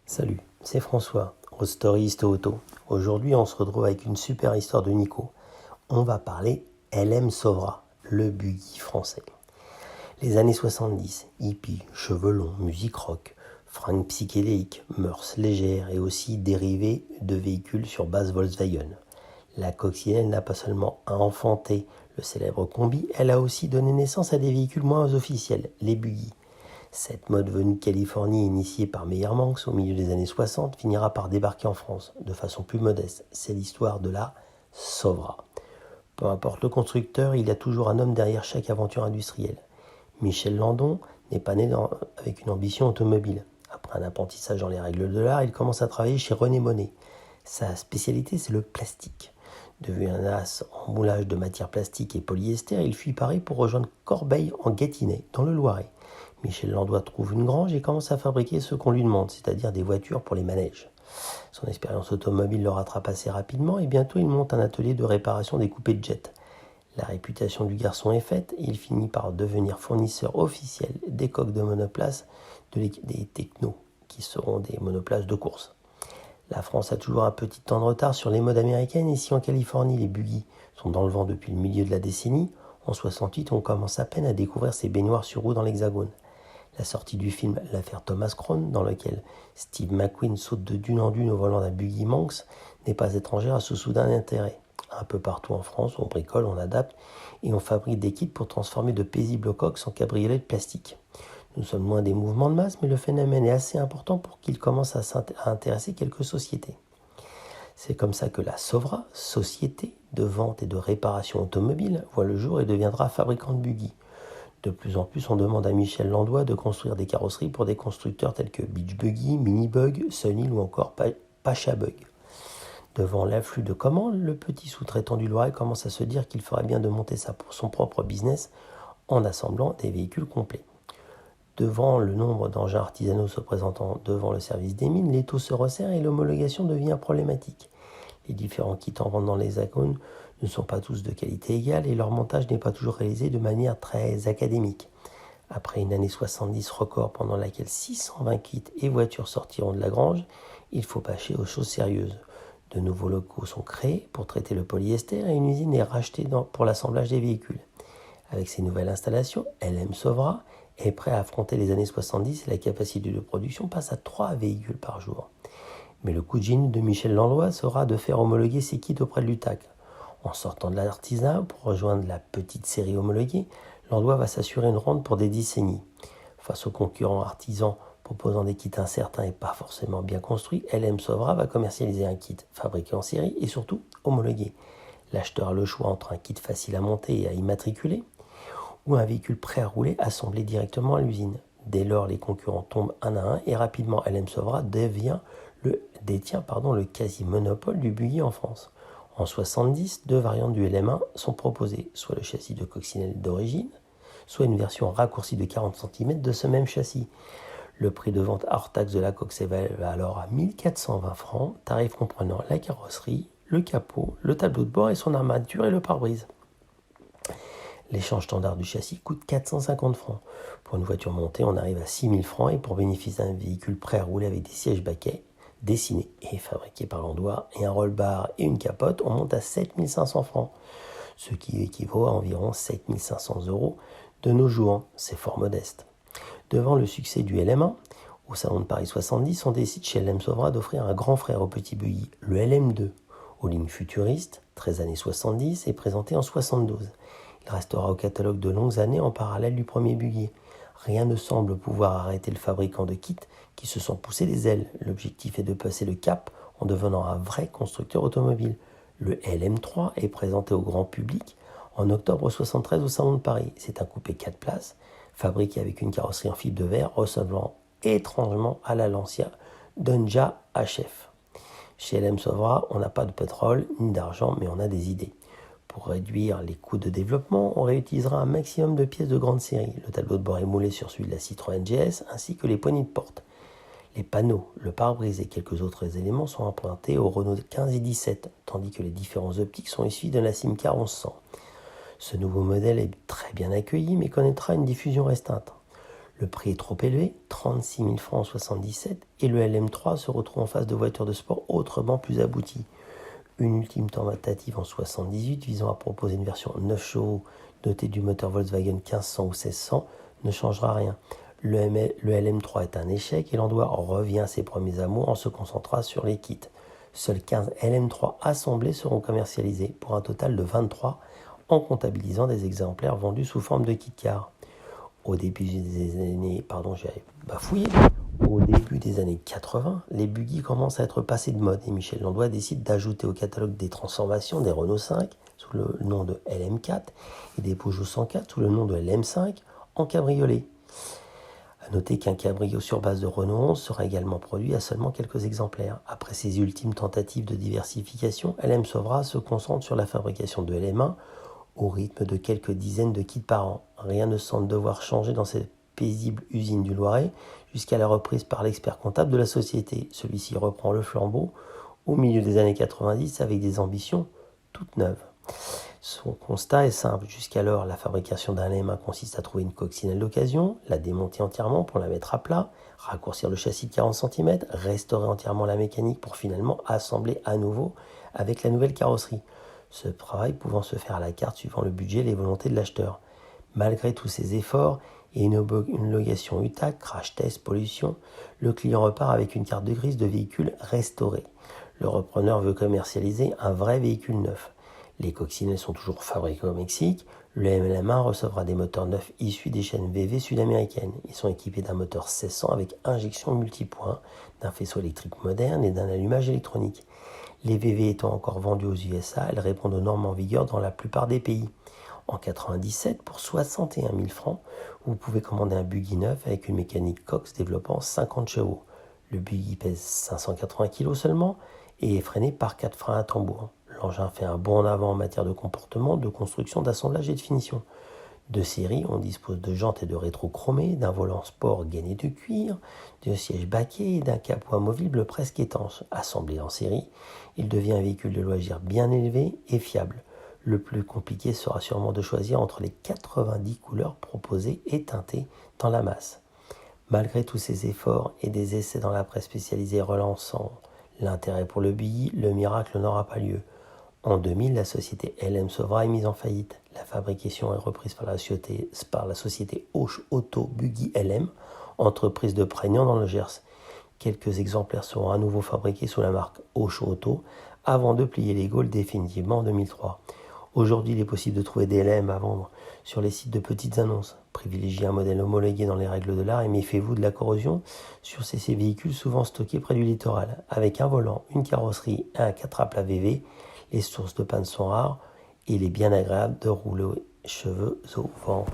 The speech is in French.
Salut, c'est François, Story Auto. Aujourd'hui, on se retrouve avec une super histoire de Nico. On va parler LM Sovra, le buggy français. Les années 70, hippie, cheveux longs, musique rock, fringues psychédéliques, mœurs légères et aussi dérivés de véhicules sur base Volkswagen. La coccinelle n'a pas seulement enfanté le célèbre combi, elle a aussi donné naissance à des véhicules moins officiels, les buggy. Cette mode venue de Californie, initiée par Meyer Manx au milieu des années 60, finira par débarquer en France, de façon plus modeste. C'est l'histoire de la Sovra. Peu importe le constructeur, il y a toujours un homme derrière chaque aventure industrielle. Michel Landon n'est pas né avec une ambition automobile. Après un apprentissage dans les règles de l'art, il commence à travailler chez René Monet. Sa spécialité, c'est le plastique. Devenu un as en moulage de matières plastiques et polyester, il fuit Paris pour rejoindre Corbeil en Gâtinais, dans le Loiret. Michel Landois trouve une grange et commence à fabriquer ce qu'on lui demande, c'est-à-dire des voitures pour les manèges. Son expérience automobile le rattrape assez rapidement et bientôt il monte un atelier de réparation des coupés de jet. La réputation du garçon est faite et il finit par devenir fournisseur officiel des coques de monoplace des Techno, qui seront des monoplaces de course. La France a toujours un petit temps de retard sur les modes américaines et si en Californie les buggy sont dans le vent depuis le milieu de la décennie, en 68 on commence à peine à découvrir ces baignoires sur roues dans l'Hexagone. La sortie du film L'affaire Thomas Crown, dans lequel Steve McQueen saute de dune en dune au volant d'un buggy Manx, n'est pas étrangère à ce soudain intérêt. Un peu partout en France, on bricole, on adapte et on fabrique des kits pour transformer de paisibles coques en cabriolets de plastique. Nous sommes loin des mouvements de masse, mais le phénomène est assez important pour qu'il commence à intéresser quelques sociétés. C'est comme ça que la Sovra, société de vente et de réparation automobile, voit le jour et deviendra fabricant de buggy. De plus en plus, on demande à Michel Landois de construire des carrosseries pour des constructeurs tels que Beach Buggy, Mini Bug, Sunhill ou encore Pacha Bug. Devant l'afflux de commandes, le petit sous-traitant du Loiret commence à se dire qu'il ferait bien de monter ça pour son propre business en assemblant des véhicules complets. Devant le nombre d'engins artisanaux se présentant devant le service des mines, l'étau se resserre et l'homologation devient problématique. Les différents kits en vente dans l'Hexagone ne sont pas tous de qualité égale et leur montage n'est pas toujours réalisé de manière très académique. Après une année 70 record pendant laquelle 620 kits et voitures sortiront de la grange, il faut passer aux choses sérieuses. De nouveaux locaux sont créés pour traiter le polyester et une usine est rachetée pour l'assemblage des véhicules. Avec ces nouvelles installations, LM Sovra est prêt à affronter les années 70 et la capacité de production passe à 3 véhicules par jour. Mais le coup de génie de Michel Landois sera de faire homologuer ses kits auprès de l'UTAC. En sortant de l'artisanat pour rejoindre la petite série homologuée, Landois va s'assurer une rente pour des décennies. Face aux concurrents artisans proposant des kits incertains et pas forcément bien construits, LM Sovra va commercialiser un kit fabriqué en série et surtout homologué. L'acheteur a le choix entre un kit facile à monter et à immatriculer ou un véhicule prêt à rouler assemblé directement à l'usine. Dès lors, les concurrents tombent un à un et rapidement LM Sovra détient le quasi-monopole du buggy en France. En 70, 2 variantes du LM1 sont proposées, soit le châssis de coccinelle d'origine, soit une version raccourcie de 40 cm de ce même châssis. Le prix de vente hors taxe de la coque s'élève alors à 1420 francs, tarif comprenant la carrosserie, le capot, le tableau de bord et son armature et le pare-brise. L'échange standard du châssis coûte 450 francs. Pour une voiture montée, on arrive à 6000 francs et pour bénéficier d'un véhicule prêt à rouler avec des sièges baquets, dessinés et fabriqués par Landois, et un roll-bar et une capote, on monte à 7500 francs, ce qui équivaut à environ 7500 € de nos jours. C'est fort modeste. Devant le succès du LM1, au salon de Paris 70, on décide chez LM Sovra d'offrir un grand frère au petit buggy, le LM2, aux lignes futuristes, 13 années 70 et présenté en 72. Il restera au catalogue de longues années en parallèle du premier buggy. Rien ne semble pouvoir arrêter le fabricant de kits qui se sont poussés des ailes. L'objectif est de passer le cap en devenant un vrai constructeur automobile. Le LM3 est présenté au grand public en octobre 73 au Salon de Paris. C'est un coupé 4 places, fabriqué avec une carrosserie en fibre de verre ressemblant étrangement à la Lancia Donja HF. Chez LM Sovra, on n'a pas de pétrole ni d'argent, mais on a des idées. Pour réduire les coûts de développement, on réutilisera un maximum de pièces de grande série. Le tableau de bord est moulé sur celui de la Citroën GS, ainsi que les poignées de porte. Les panneaux, le pare-brise et quelques autres éléments sont empruntés au Renault 15 et 17, tandis que les différents optiques sont issus de la Simca 1100. Ce nouveau modèle est très bien accueilli, mais connaîtra une diffusion restreinte. Le prix est trop élevé, 36 000 francs en 1977, et le LM3 se retrouve en face de voitures de sport autrement plus abouties. Une ultime tentative en 1978 visant à proposer une version 9 chevaux dotée du moteur Volkswagen 1500 ou 1600 ne changera rien. Le LM3 est un échec et Landauer revient à ses premiers amours en se concentrant sur les kits. Seuls 15 LM3 assemblés seront commercialisés pour un total de 23 en comptabilisant des exemplaires vendus sous forme de kit car. Au début des années 80, les buggy commencent à être passés de mode et Michel Landauer décide d'ajouter au catalogue des transformations des Renault 5 sous le nom de LM4 et des Peugeot 104 sous le nom de LM5 en cabriolet. A noter qu'un cabrio sur base de Renault 11 sera également produit à seulement quelques exemplaires. Après ces ultimes tentatives de diversification, LM Sauvera se concentre sur la fabrication de LM1 au rythme de quelques dizaines de kits par an. Rien ne semble devoir changer dans cette paisible usine du Loiret jusqu'à la reprise par l'expert comptable de la société. Celui-ci reprend le flambeau au milieu des années 90 avec des ambitions toutes neuves. Son constat est simple. Jusqu'alors, la fabrication d'un LM1 consiste à trouver une coccinelle d'occasion, la démonter entièrement pour la mettre à plat, raccourcir le châssis de 40 cm, restaurer entièrement la mécanique pour finalement assembler à nouveau avec la nouvelle carrosserie. Ce travail pouvant se faire à la carte suivant le budget et les volontés de l'acheteur. Malgré tous ces efforts et une homologation UTAC, crash test, pollution, le client repart avec une carte de grise de véhicule restauré. Le repreneur veut commercialiser un vrai véhicule neuf. Les coccinelles sont toujours fabriquées au Mexique. Le LM1 recevra des moteurs neufs issus des chaînes VV sud-américaines. Ils sont équipés d'un moteur 1600 avec injection multipoint, d'un faisceau électrique moderne et d'un allumage électronique. Les VV étant encore vendus aux USA, elles répondent aux normes en vigueur dans la plupart des pays. En 1997, pour 61 000 francs, vous pouvez commander un buggy neuf avec une mécanique Cox développant 50 chevaux. Le buggy pèse 580 kg seulement et est freiné par 4 freins à tambour. L'engin fait un bond en avant en matière de comportement, de construction, d'assemblage et de finition. De série, on dispose de jantes et de rétros chromés, d'un volant sport gainé de cuir, de sièges baquets et d'un capot amovible presque étanche. Assemblé en série, il devient un véhicule de loisirs bien élevé et fiable. Le plus compliqué sera sûrement de choisir entre les 90 couleurs proposées et teintées dans la masse. Malgré tous ces efforts et des essais dans la presse spécialisée relançant l'intérêt pour le buggy, le miracle n'aura pas lieu. En 2000, la société LM Sauvera est mise en faillite. La fabrication est reprise par la société Auch Auto Buggy LM, entreprise de Prégnant dans le Gers. Quelques exemplaires seront à nouveau fabriqués sous la marque Auch Auto avant de plier les Gaules définitivement en 2003. Aujourd'hui, il est possible de trouver des LM à vendre sur les sites de petites annonces. Privilégiez un modèle homologué dans les règles de l'art et méfiez-vous de la corrosion sur ces véhicules souvent stockés près du littoral. Avec un volant, une carrosserie et un 4 à plat VV, les sources de panne sont rares et il est bien agréable de rouler cheveux au vent.